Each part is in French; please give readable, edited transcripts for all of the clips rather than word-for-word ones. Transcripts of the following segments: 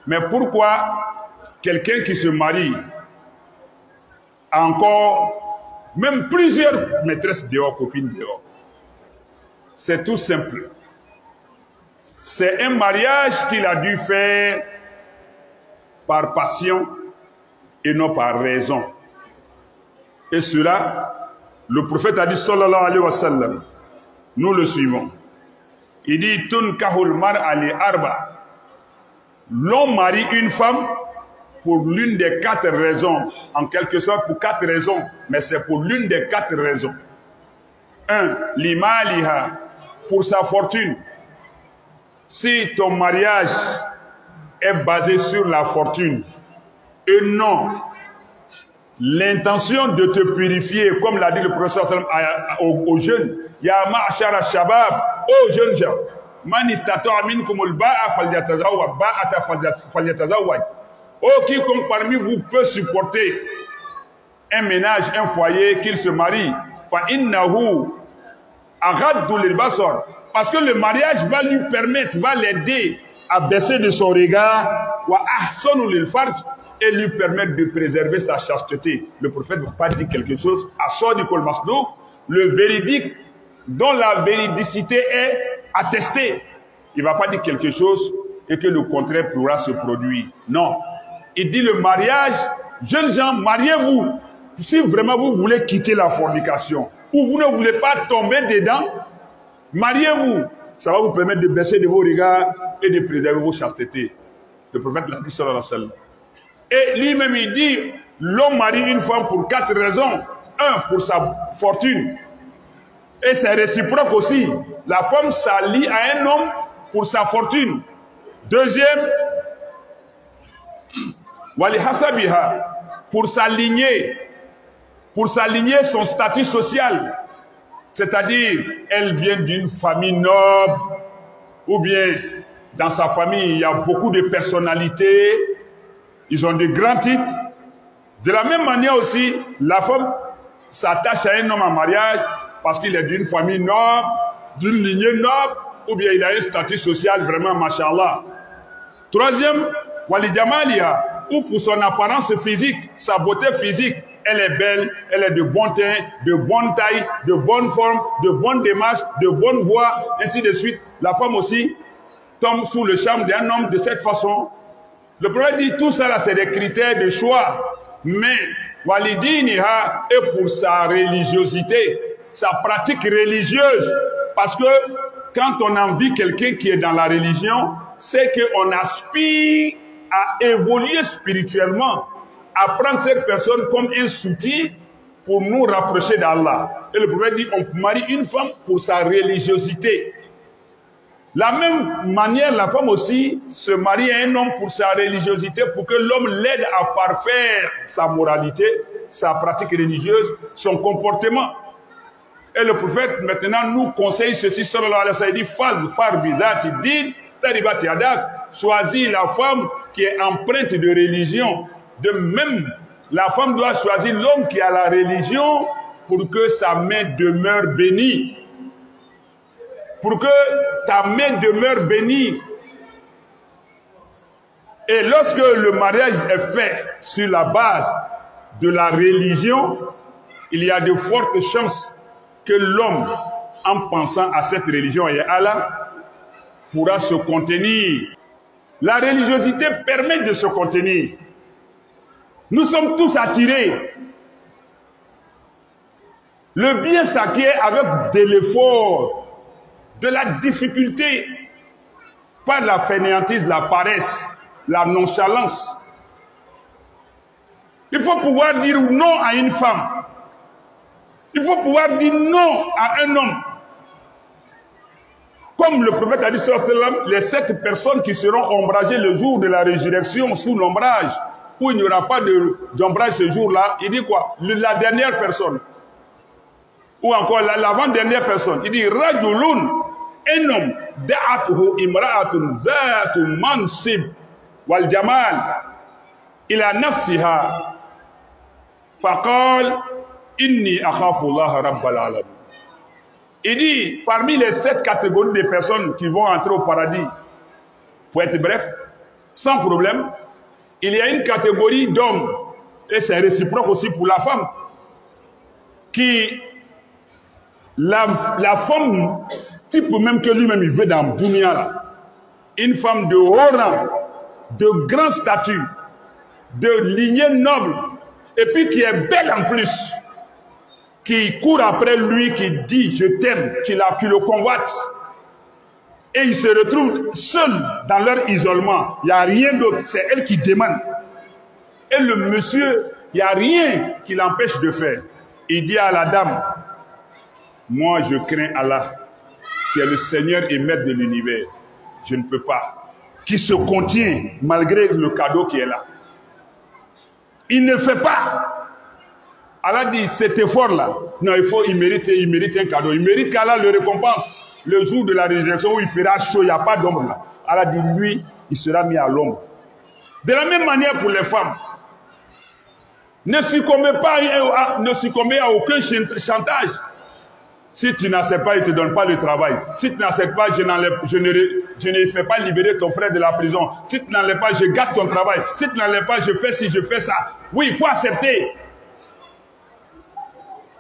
Mais pourquoi quelqu'un qui se marie a encore même plusieurs maîtresses dehors, copines dehors? C'est tout simple. C'est un mariage qu'il a dû faire par passion et non par raison. Et cela, le prophète a dit, sallallahu alayhi wa sallam, nous le suivons. Il dit, tunkahul mar'a li arba. L'homme marie une femme pour l'une des 4 raisons, en quelque sorte pour 4 raisons, mais c'est pour l'une des 4 raisons. 1. Limaliha, pour sa fortune. Si ton mariage est basé sur la fortune et non l'intention de te purifier, comme l'a dit le professeur aux jeunes, ya ma'ashara shabab, aux jeunes gens, man istata'a minkumul ba'a falyatazawwaj, ba'ata falyatazawwaj. Oh, quiconque parmi vous peut supporter un ménage, un foyer, qu'il se marie, fa innahu aghaddu lil basar, parce que le mariage va lui permettre, va l'aider à baisser de son regard, wa ahsanu lil farj, et lui permettre de préserver sa chasteté. Le prophète ne va pas dire quelque chose, As-Sadiqul Masduq, le véridique dont la véridicité est attestée. Il ne va pas dire quelque chose et que le contraire pourra se produire. Non. Il dit le mariage, jeunes gens, mariez-vous. Si vraiment vous voulez quitter la fornication, ou vous ne voulez pas tomber dedans, mariez-vous. Ça va vous permettre de baisser de vos regards et de préserver vos chastetés. Le prophète l'a dit, sallallahu alayhi wa sallam. Et lui-même, il dit, l'homme marie une femme pour 4 raisons. 1, pour sa fortune. Et c'est réciproque aussi. La femme s'allie à un homme pour sa fortune. Deuxième, wali hasabiha, pour s'aligner son statut social. C'est-à-dire, elle vient d'une famille noble, ou bien dans sa famille, il y a beaucoup de personnalités, ils ont de grands titres. De la même manière aussi, la femme s'attache à un homme en mariage parce qu'il est d'une famille noble, d'une lignée noble, ou bien il a un statut social vraiment, machallah. Troisième, wali jamaliha, ou pour son apparence physique, sa beauté physique. Elle est belle, elle est de bon teint, de bonne taille, de bonne forme, de bonne démarche, de bonne voix, ainsi de suite. La femme aussi tombe sous le charme d'un homme de cette façon. Le prophète dit tout ça là, c'est des critères de choix. Mais walidiniha est pour sa religiosité, sa pratique religieuse. Parce que quand on envie quelqu'un qui est dans la religion, c'est qu'on aspire à évoluer spirituellement, à prendre cette personne comme un soutien pour nous rapprocher d'Allah. Et le prophète dit, on marie une femme pour sa religiosité. La même manière, la femme aussi se marie à un homme pour sa religiosité, pour que l'homme l'aide à parfaire sa moralité, sa pratique religieuse, son comportement. Et le prophète maintenant nous conseille ceci, sallallahu alayhi wa sallam, il dit, faz bizati din taribati yadak, choisis la femme qui est empreinte de religion. De même, la femme doit choisir l'homme qui a la religion pour que sa main demeure bénie. Pour que ta main demeure bénie. Et lorsque le mariage est fait sur la base de la religion, il y a de fortes chances que l'homme, en pensant à cette religion et à Allah, pourra se contenir. La religiosité permet de se contenir. Nous sommes tous attirés. Le bien s'acquiert avec de l'effort, de la difficulté, pas la fainéantise, la paresse, la nonchalance. Il faut pouvoir dire non à une femme. Il faut pouvoir dire non à un homme. Comme le prophète a dit, les 7 personnes qui seront ombragées le jour de la résurrection sous l'ombrage, où il n'y aura pas d'ombrage ce jour-là, il dit quoi? La dernière personne. Ou encore l'avant-dernière personne. Il dit, Rajulun, un homme, da'atuhu imra'atun zatu mansib wal jamal ila nafsiha faqal inni akhafu Allah rabbal alamin. Il dit, parmi les 7 catégories de personnes qui vont entrer au paradis, pour être bref, sans problème. Il y a une catégorie d'hommes, et c'est réciproque aussi pour la femme, qui, la femme, type même que lui-même il veut dans Bounia, là, une femme de haut rang, de grand statut, de lignée noble, et puis qui est belle en plus, qui court après lui, qui dit je t'aime, qui le convoite, et il se retrouve seul dans leur isolement. Il n'y a rien d'autre, c'est elle qui demande. Et le monsieur, il n'y a rien qui l'empêche de faire. Il dit à la dame, moi je crains Allah, qui est le Seigneur et Maître de l'univers. Je ne peux pas. Qui se contient malgré le cadeau qui est là. Il ne fait pas. Allah dit, cet effort-là, non, il mérite un cadeau. Il mérite qu'Allah le récompense. Le jour de la résurrection où il fera chaud, il n'y a pas d'ombre là. Allah dit, lui, il sera mis à l'ombre. De la même manière pour les femmes. Ne succombez à aucun chantage. Si tu n'acceptes pas, il ne te donne pas le travail. Si tu n'acceptes pas, je ne fais pas libérer ton frère de la prison. Si tu n'enlèves pas, je gâte ton travail. Si tu n'enlèves pas, je fais ci, je fais ça. Oui, il faut accepter.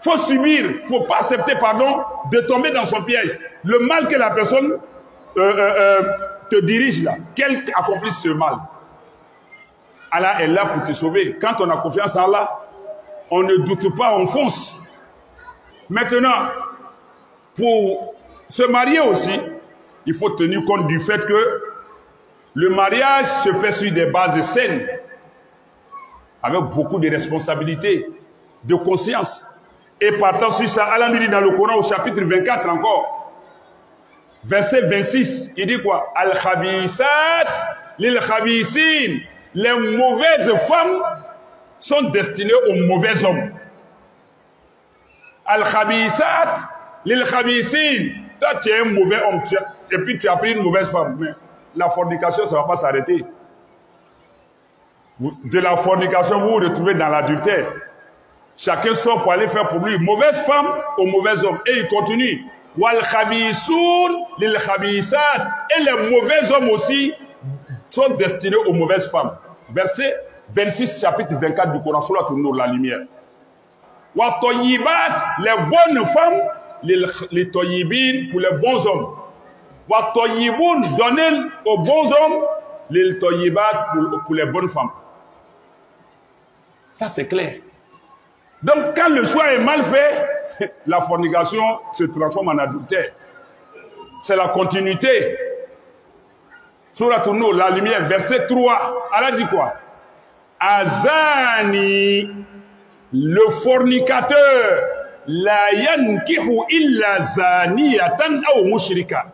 Il faut subir. Il ne faut pas accepter, pardon, de tomber dans son piège. Le mal que la personne te dirige là, qu'elle accomplisse ce mal. Allah est là pour te sauver. Quand on a confiance en Allah, on ne doute pas, on fonce. Maintenant, pour se marier aussi, il faut tenir compte du fait que le mariage se fait sur des bases saines, avec beaucoup de responsabilités, de conscience. Et partant sur ça, Allah nous dit dans le Coran au chapitre 24 encore, verset 26, il dit quoi? Al-Khabisat lil-Khabisin. Les mauvaises femmes sont destinées aux mauvais hommes. Al-Khabisat lil-Khabisin. Toi, tu es un mauvais homme, et puis tu as pris une mauvaise femme. Mais la fornication, ça ne va pas s'arrêter. De la fornication, vous vous retrouvez dans l'adultère. Chacun sort pour aller faire pour lui. Mauvaise femme aux mauvais hommes. Et il continue. Wal-Khabisoun lil-Khabisat. Et les mauvais hommes aussi sont destinés aux mauvaises femmes. Verset 26, chapitre 24 du Coran, Sourate An-Nur, la lumière. Wa toyibat, les bonnes femmes, les toyibin pour les bons hommes. Wa toyiboun, donner aux bons hommes, les toyibat pour les bonnes femmes. Ça c'est clair. Donc quand le choix est mal fait, la fornication se transforme en adultère. C'est la continuité. Sourate An-Nur, la lumière, verset 3. Allah dit quoi? Azani, le fornicateur, la yankihu illa zaniyatan aw mushrika.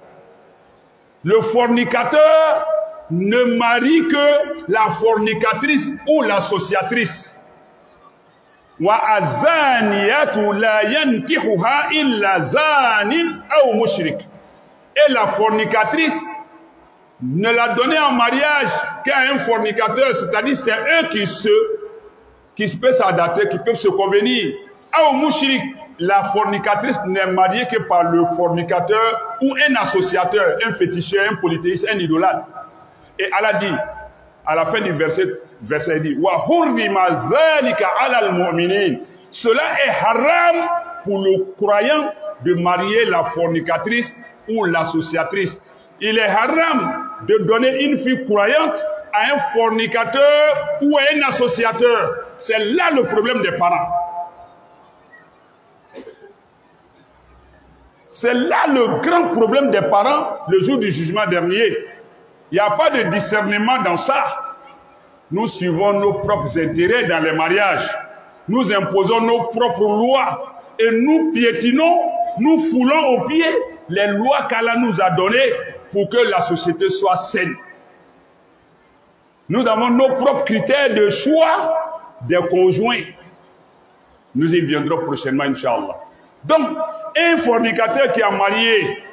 Le fornicateur ne marie que la fornicatrice ou l'associatrice. Wa azaniyatu la yankihuha illa zanin aw mushrik. Et la fornicatrice ne l'a donné en mariage qu'à un fornicateur, c'est-à-dire c'est eux qui peuvent s'adapter, qui peuvent se convenir. Aw mushrik, la fornicatrice n'est mariée que par le fornicateur ou un associateur, un féticheur, un polythéiste, un idolâtre. Et Allah dit, à la fin du verset il dit, wa hurrima dhalika ala al-mu'minin. Cela est haram pour le croyant de marier la fornicatrice ou l'associatrice. Il est haram de donner une fille croyante à un fornicateur ou à un associateur. C'est là le problème des parents. C'est là le grand problème des parents le jour du jugement dernier. Il n'y a pas de discernement dans ça. Nous suivons nos propres intérêts dans les mariages. Nous imposons nos propres lois. Et nous piétinons, nous foulons aux pieds les lois qu'Allah nous a données pour que la société soit saine. Nous avons nos propres critères de choix des conjoints. Nous y viendrons prochainement, Inch'Allah. Donc, un fornicateur qui a marié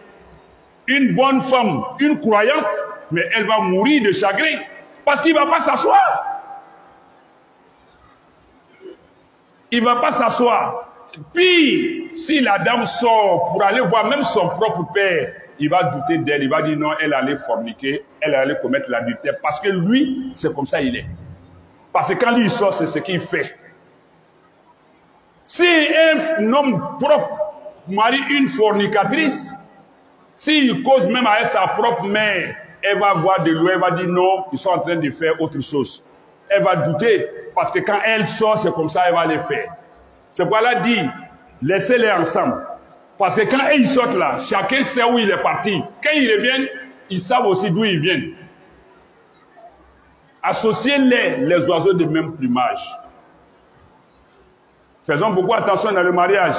une bonne femme, une croyante, mais elle va mourir de chagrin parce qu'il ne va pas s'asseoir. Il ne va pas s'asseoir. Puis, si la dame sort pour aller voir même son propre père, il va douter d'elle, il va dire non, elle allait forniquer, elle allait commettre l'adultère, parce que lui, c'est comme ça il est. Parce que quand lui il sort, c'est ce qu'il fait. Si un homme propre marie une fornicatrice, s'il cause même avec sa propre mère, elle va voir de loin, elle va dire non, ils sont en train de faire autre chose. Elle va douter, parce que quand elle sort, c'est comme ça elle va les faire. C'est pourquoi elle a dit, laissez-les ensemble. Parce que quand ils sortent là, chacun sait où il est parti. Quand ils reviennent, ils savent aussi d'où ils viennent. Associez-les, les oiseaux de même plumage. Faisons beaucoup attention dans le mariage.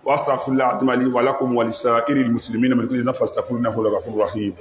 واستغفر الله العظيم لي ولكم ولسائر المسلمين من كل ذنب فاستغفروه انه هو الغفور الرحيم.